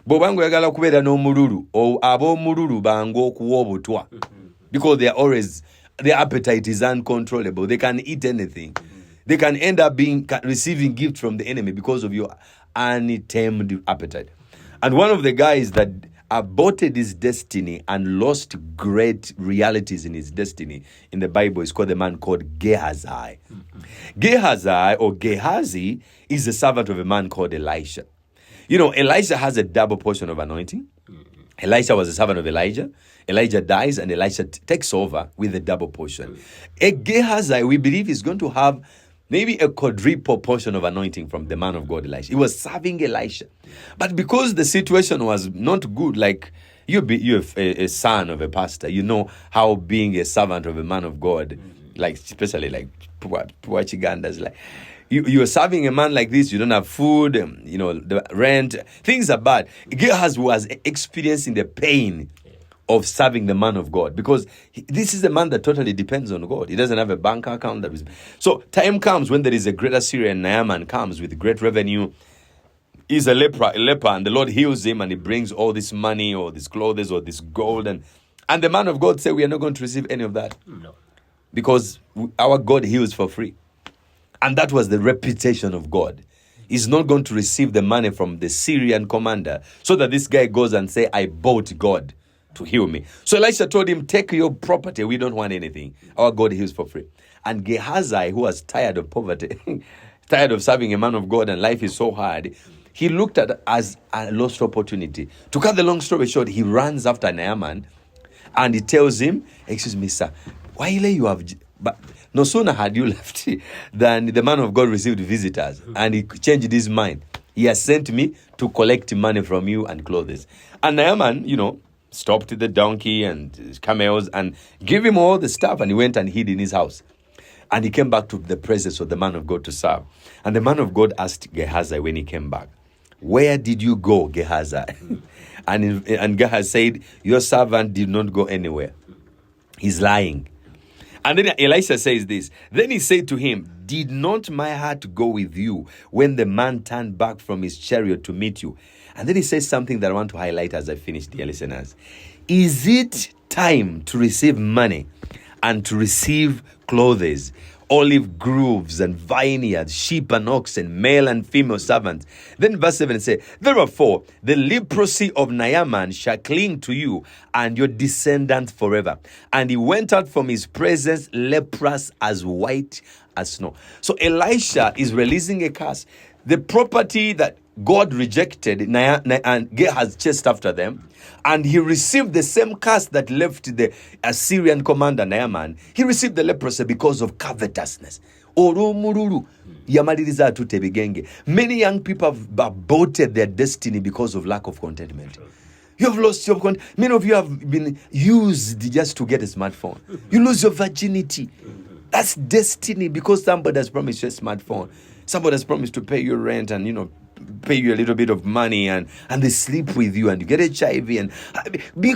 Bw'obanga oyagala kubeera n'omululu, ab'omululu bangu okuwa obutwa. Because their appetite is uncontrollable. They can eat anything. They can end up receiving gift from the enemy because of your untamed appetite. And one of the guys that aborted his destiny and lost great realities in his destiny in the Bible is called the man called Gehazi. Gehazi or Gehazi is the servant of a man called Elisha. You know, Elisha has a double portion of anointing. Elisha was a servant of Elijah. Elijah dies and Elisha takes over with a double portion. Gehazi, we believe, is going to have maybe a quadruple portion of anointing from the man of God, Elisha. He was serving Elisha. But because the situation was not good, like you're a son of a pastor, you know how being a servant of a man of God, like especially like poor Chigandas, like you're serving a man like this, you don't have food, the rent, things are bad. Gehazi was experiencing the pain of serving the man of God, because this is a man that totally depends on God. He doesn't have a bank account. So time comes when there is a great Assyrian, Naaman comes with great revenue. He's a leper, and the Lord heals him, and he brings all this money or this clothes or this gold, and the man of God said, we are not going to receive any of that. No. Because our God heals for free. And that was the reputation of God. He's not going to receive the money from the Syrian commander so that this guy goes and say, I bought God to heal me. So Elisha told him, take your property. We don't want anything. Our God heals for free. And Gehazi, who was tired of poverty, tired of serving a man of God, and life is so hard, he looked at it as a lost opportunity. To cut the long story short, he runs after Naaman and he tells him, excuse me, sir, why you have... But no sooner had you left than the man of God received visitors, and he changed his mind. He has sent me to collect money from you and clothes. And Naaman, stopped the donkey and his camels and gave him all the stuff, and he went and hid in his house. And he came back to the presence of the man of God to serve. And the man of God asked Gehazi when he came back, where did you go, Gehazi? And Gehazi said, your servant did not go anywhere. He's lying. And then Elisha says this. Then he said to him, did not my heart go with you when the man turned back from his chariot to meet you? And then he says something that I want to highlight as I finish, dear listeners. Is it time to receive money and to receive clothes, olive groves and vineyards, sheep and oxen, male and female servants? Then verse 7 says, therefore, the leprosy of Naaman shall cling to you and your descendants forever. And he went out from his presence leprous as white as snow. So Elisha is releasing a curse. The property that God rejected, and Gehazi chased after them, and he received the same curse that left the Assyrian commander Naaman. He received the leprosy because of covetousness. Many young people have aborted their destiny because of lack of contentment. You have lost your contentment. Many of you have been used just to get a smartphone. You lose your virginity. That's destiny, because somebody has promised you a smartphone. Somebody has promised to pay your rent and, pay you a little bit of money, and they sleep with you and you get HIV and be